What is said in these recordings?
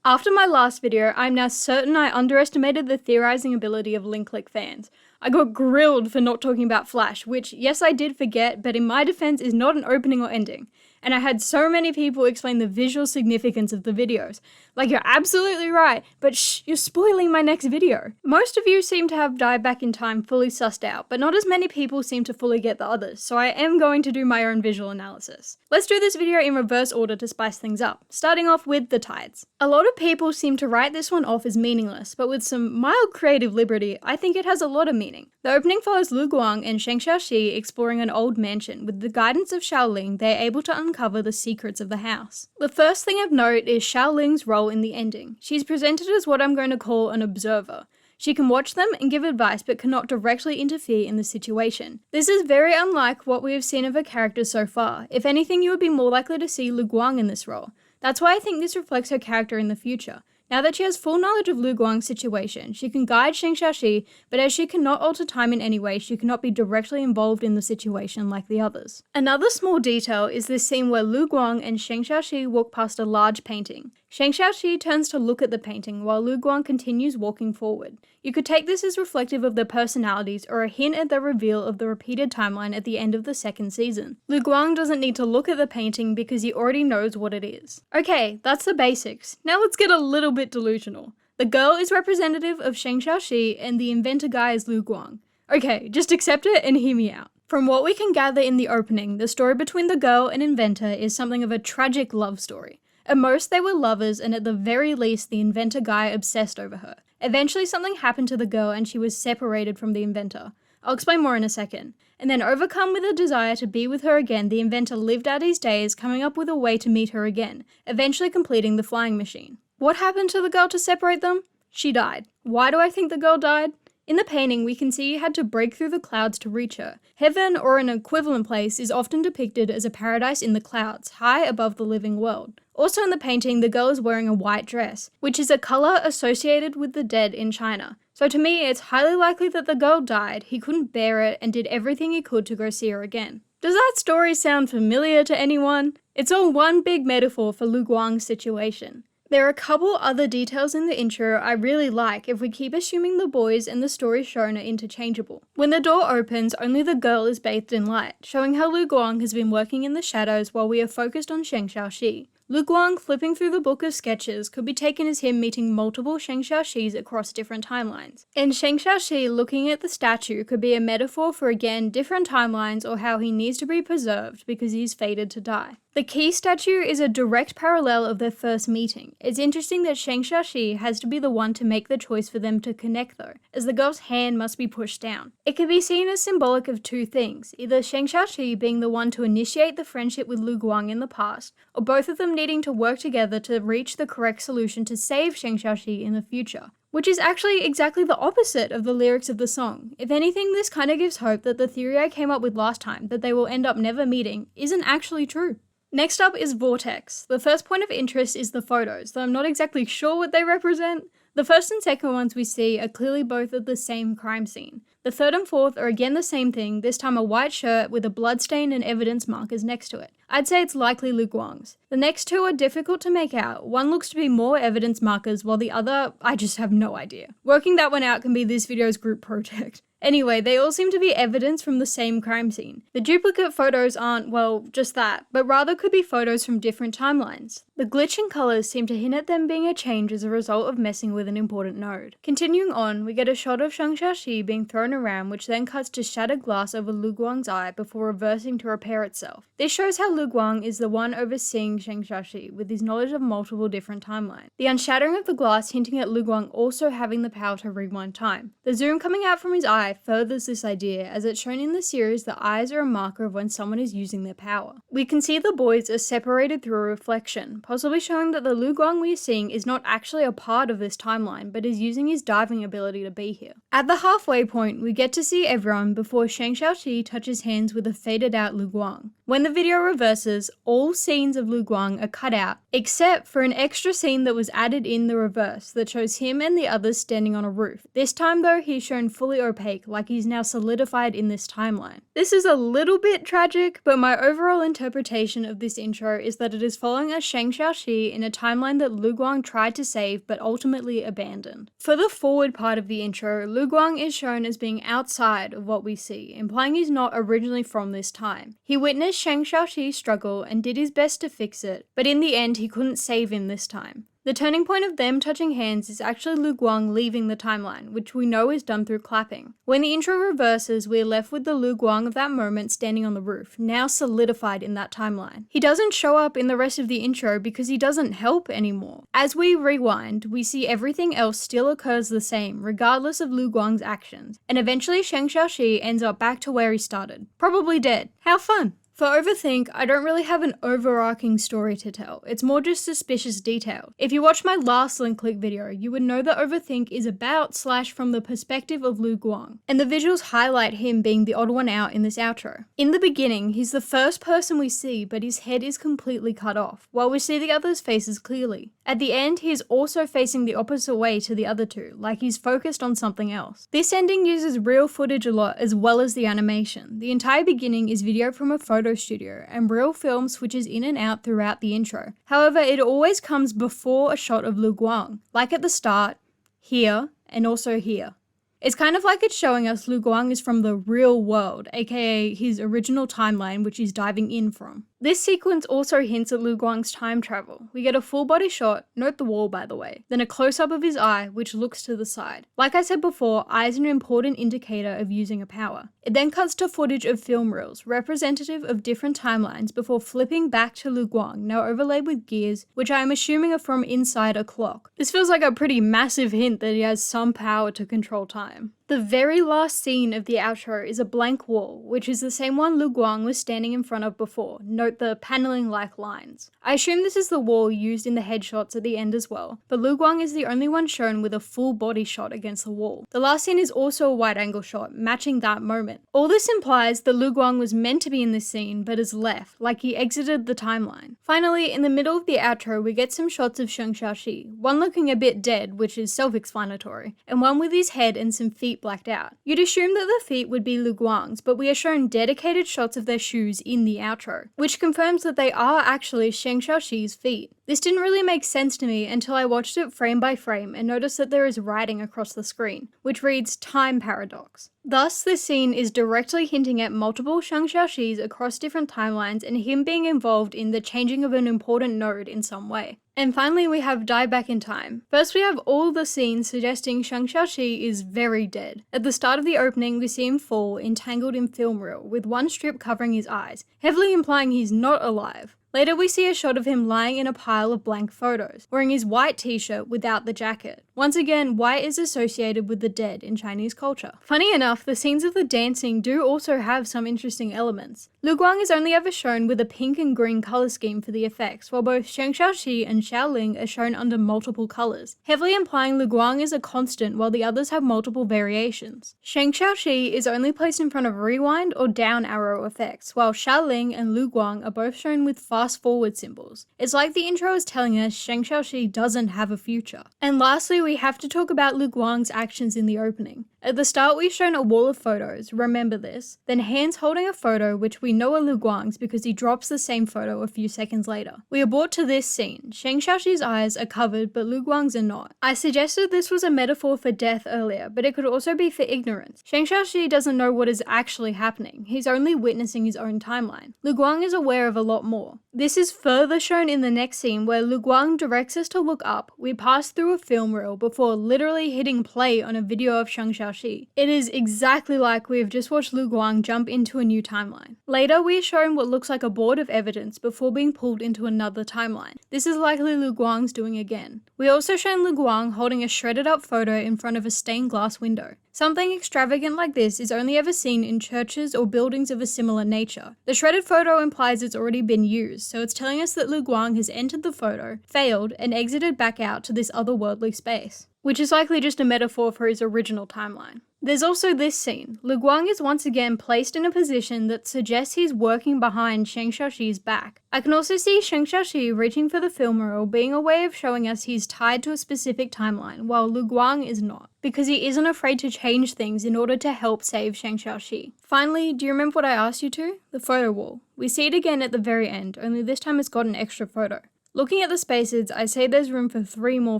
After my last video, I'm now certain I underestimated the theorizing ability of link-click fans. I got grilled for not talking about Flash, which, yes, I did forget, but in my defense is not an opening or ending. And I had so many people explain the visual significance of the videos. Like, you're absolutely right, but shh, you're spoiling my next video. Most of you seem to have Dive Back in Time fully sussed out, but not as many people seem to fully get the others, so I am going to do my own visual analysis. Let's do this video in reverse order to spice things up, starting off with the tides. A lot of people seem to write this one off as meaningless, but with some mild creative liberty, I think it has a lot of meaning. The opening follows Lu Guang and Cheng Xiaoshi exploring an old mansion. With the guidance of Xiaoling, they are able to uncover the secrets of the house. The first thing of note is Xiaoling's role in the ending. She's presented as what I'm going to call an observer. She can watch them and give advice but cannot directly interfere in the situation. This is very unlike what we have seen of her characters so far. If anything, you would be more likely to see Lu Guang in this role. That's why I think this reflects her character in the future. Now that she has full knowledge of Lu Guang's situation, she can guide Cheng Xiaoshi, but as she cannot alter time in any way, she cannot be directly involved in the situation like the others. Another small detail is this scene where Lu Guang and Cheng Xiaoshi walk past a large painting. Cheng Xiaoshi turns to look at the painting while Lu Guang continues walking forward. You could take this as reflective of their personalities or a hint at the reveal of the repeated timeline at the end of the second season. Lu Guang doesn't need to look at the painting because he already knows what it is. Okay, that's the basics. Now let's get a little bit delusional. The girl is representative of Cheng Xiaoshi and the inventor guy is Lu Guang. Okay, just accept it and hear me out. From what we can gather in the opening, the story between the girl and inventor is something of a tragic love story. At most, they were lovers, and at the very least, the inventor guy obsessed over her. Eventually, something happened to the girl and she was separated from the inventor. I'll explain more in a second. And then, overcome with a desire to be with her again, the inventor lived out his days, coming up with a way to meet her again, eventually completing the flying machine. What happened to the girl to separate them? She died. Why do I think the girl died? In the painting, we can see he had to break through the clouds to reach her. Heaven, or an equivalent place, is often depicted as a paradise in the clouds, high above the living world. Also in the painting, the girl is wearing a white dress, which is a colour associated with the dead in China. So to me, it's highly likely that the girl died, he couldn't bear it, and did everything he could to go see her again. Does that story sound familiar to anyone? It's all one big metaphor for Lu Guang's situation. There are a couple other details in the intro I really like if we keep assuming the boys and the story shown are interchangeable. When the door opens, only the girl is bathed in light, showing how Lu Guang has been working in the shadows while we are focused on Cheng Xiaoshi. Lu Guang flipping through the book of sketches could be taken as him meeting multiple Cheng Xiaoshis across different timelines. And Cheng Xiaoshi looking at the statue could be a metaphor for again different timelines or how he needs to be preserved because he's fated to die. The key statue is a direct parallel of their first meeting. It's interesting that Cheng Xiaoshi has to be the one to make the choice for them to connect though, as the girl's hand must be pushed down. It can be seen as symbolic of two things, either Cheng Xiaoshi being the one to initiate the friendship with Lu Guang in the past, or both of them needing to work together to reach the correct solution to save Cheng Xiaoshi in the future. Which is actually exactly the opposite of the lyrics of the song. If anything, this kind of gives hope that the theory I came up with last time, that they will end up never meeting, isn't actually true. Next up is Vortex. The first point of interest is the photos, though I'm not exactly sure what they represent. The first and second ones we see are clearly both of the same crime scene. The third and fourth are again the same thing, this time a white shirt with a bloodstain and evidence markers next to it. I'd say it's likely Lu Guang's. The next two are difficult to make out. One looks to be more evidence markers, while the other, I just have no idea. Working that one out can be this video's group project. Anyway, they all seem to be evidence from the same crime scene. The duplicate photos aren't, well, just that, but rather could be photos from different timelines. The glitch in colours seem to hint at them being a change as a result of messing with an important node. Continuing on, we get a shot of Cheng Xiaoshi being thrown around, which then cuts to shattered glass over Lu Guang's eye before reversing to repair itself. This shows how Lu Guang is the one overseeing Cheng Xiaoshi, with his knowledge of multiple different timelines. The unshattering of the glass hinting at Lu Guang also having the power to rewind time. The zoom coming out from his eye furthers this idea, as it's shown in the series the eyes are a marker of when someone is using their power. We can see the boys are separated through a reflection, possibly showing that the Lu Guang we are seeing is not actually a part of this timeline, but is using his diving ability to be here. At the halfway point, we get to see everyone before Cheng Xiaoshi touches hands with a faded out Lu Guang. When the video reverses, all scenes of Lu Guang are cut out, except for an extra scene that was added in the reverse that shows him and the others standing on a roof. This time though, he's shown fully opaque, fake, like he's now solidified in this timeline. This is a little bit tragic, but my overall interpretation of this intro is that it is following a Cheng Xiaoshi in a timeline that Lu Guang tried to save but ultimately abandoned. For the forward part of the intro, Lu Guang is shown as being outside of what we see, implying he's not originally from this time. He witnessed Cheng Xiaoshi struggle and did his best to fix it, but in the end he couldn't save him this time. The turning point of them touching hands is actually Lu Guang leaving the timeline, which we know is done through clapping. When the intro reverses, we are left with the Lu Guang of that moment standing on the roof, now solidified in that timeline. He doesn't show up in the rest of the intro because he doesn't help anymore. As we rewind, we see everything else still occurs the same, regardless of Lu Guang's actions, and eventually Cheng Xiaoshi ends up back to where he started. Probably dead. How fun! For Overthink, I don't really have an overarching story to tell, it's more just suspicious detail. If you watched my last link click video, you would know that Overthink is about / from the perspective of Lu Guang, and the visuals highlight him being the odd one out in this outro. In the beginning, he's the first person we see, but his head is completely cut off, while we see the others' faces clearly. At the end, he is also facing the opposite way to the other two, like he's focused on something else. This ending uses real footage a lot as well as the animation. The entire beginning is video from a photo studio, and real film switches in and out throughout the intro. However, it always comes before a shot of Lu Guang, like at the start, here, and also here. It's kind of like it's showing us Lu Guang is from the real world, aka his original timeline which he's diving in from. This sequence also hints at Lu Guang's time travel. We get a full body shot, note the wall by the way, then a close-up of his eye which looks to the side. Like I said before, eye is an important indicator of using a power. It then cuts to footage of film reels, representative of different timelines, before flipping back to Lu Guang, now overlaid with gears, which I am assuming are from inside a clock. This feels like a pretty massive hint that he has some power to control time. The very last scene of the outro is a blank wall, which is the same one Lu Guang was standing in front of before. Note the paneling-like lines. I assume this is the wall used in the headshots at the end as well, but Lu Guang is the only one shown with a full body shot against the wall. The last scene is also a wide-angle shot, matching that moment. All this implies that Lu Guang was meant to be in this scene, but has left, like he exited the timeline. Finally, in the middle of the outro, we get some shots of Cheng Xiaoshi, one looking a bit dead, which is self-explanatory, and one with his head and some feet blacked out. You'd assume that the feet would be Lu Guang's, but we are shown dedicated shots of their shoes in the outro, which confirms that they are actually Cheng Xiaoshi's feet. This didn't really make sense to me until I watched it frame by frame and noticed that there is writing across the screen, which reads time paradox. Thus, this scene is directly hinting at multiple Cheng Xiaoshis across different timelines and him being involved in the changing of an important node in some way. And finally, we have Dive Back in Time. First, we have all the scenes suggesting Cheng Xiaoshi is very dead. At the start of the opening, we see him fall, entangled in film reel, with one strip covering his eyes, heavily implying he's not alive. Later, we see a shot of him lying in a pile of blank photos, wearing his white t-shirt without the jacket. Once again, white is associated with the dead in Chinese culture. Funny enough, the scenes of the dancing do also have some interesting elements. Lu Guang is only ever shown with a pink and green color scheme for the effects, while both Cheng Xiaoshi and Xiaoling are shown under multiple colors, heavily implying Lu Guang is a constant while the others have multiple variations. Cheng Xiaoshi is only placed in front of rewind or down arrow effects, while Xiaoling and Lu Guang are both shown with fast forward symbols. It's like the intro is telling us Cheng Xiaoshi doesn't have a future. And lastly, we have to talk about Lu Guang's actions in the opening. At the start, we've shown a wall of photos, remember this, then hands holding a photo which we know are Lu Guang's because he drops the same photo a few seconds later. We are brought to this scene. Cheng Xiaoshi's eyes are covered, but Lu Guang's are not. I suggested this was a metaphor for death earlier, but it could also be for ignorance. Cheng Xiaoshi doesn't know what is actually happening. He's only witnessing his own timeline. Lu Guang is aware of a lot more. This is further shown in the next scene where Lu Guang directs us to look up. We pass through a film reel before literally hitting play on a video of Cheng Xiaoshi. It is exactly like we have just watched Lu Guang jump into a new timeline. Later, we are shown what looks like a board of evidence before being pulled into another timeline. This is likely Lu Guang's doing again. We are also shown Lu Guang holding a shredded up photo in front of a stained glass window. Something extravagant like this is only ever seen in churches or buildings of a similar nature. The shredded photo implies it's already been used, so it's telling us that Lu Guang has entered the photo, failed, and exited back out to this otherworldly space, which is likely just a metaphor for his original timeline. There's also this scene. Lu Guang is once again placed in a position that suggests he's working behind Cheng Xiaoshi's back. I can also see Cheng Xiaoshi reaching for the film reel being a way of showing us he's tied to a specific timeline, while Lu Guang is not. because he isn't afraid to change things in order to help save Cheng Xiaoshi. Finally, do you remember what I asked you to? The photo wall. We see it again at the very end, only this time it's got an extra photo. Looking at the spaces, I say there's room for 3 more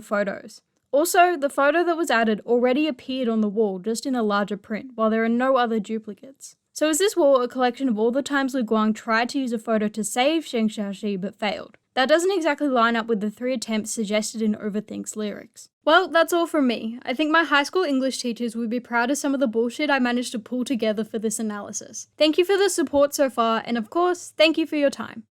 photos. Also, the photo that was added already appeared on the wall, just in a larger print, while there are no other duplicates. So is this wall a collection of all the times Lu Guang tried to use a photo to save Cheng Xiaoshi but failed? That doesn't exactly line up with the 3 attempts suggested in Overthink's lyrics. Well, that's all from me. I think my high school English teachers would be proud of some of the bullshit I managed to pull together for this analysis. Thank you for the support so far, and of course, thank you for your time.